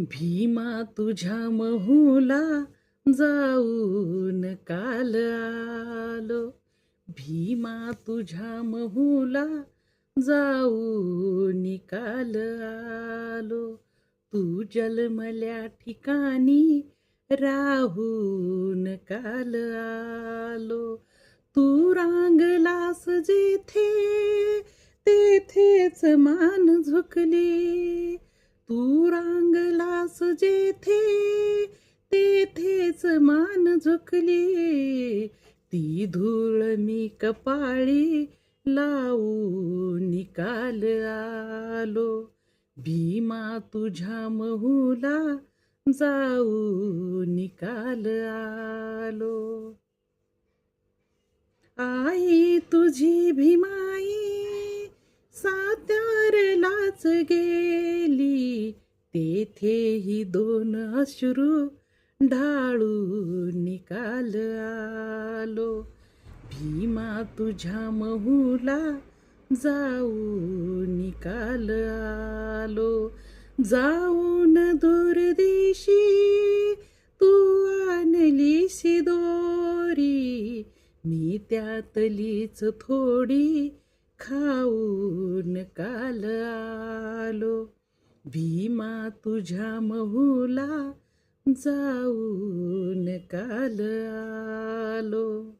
भीमा तुझ्या महूला जाऊन काल आलो. भीमा तुझ्या महूला जाऊन काल आलो. तू जन्मल्या ठिकाणी राहून काल आलो. तू रांगलास जेथे तेथेच मान झुकली. तू रांगलास जेथे तेथेच मान झुकली. ती धूळ मी कपाळी लावून काल आलो. भीमा तुझ्या महूला जाऊन काल आलो. आई तुझी भीमाई सातारलाच गेली. तेथेही दोन अश्रू ढाळून काल आलो. भीमा तुझ्या महूला जाऊन काल आलो. जाऊन दूरदेशी तू आणलीशी दोरी. मी त्यातलीच थोडी खाऊन काल आलो. भीमा तुझ्या महूला जाऊन काल आलो.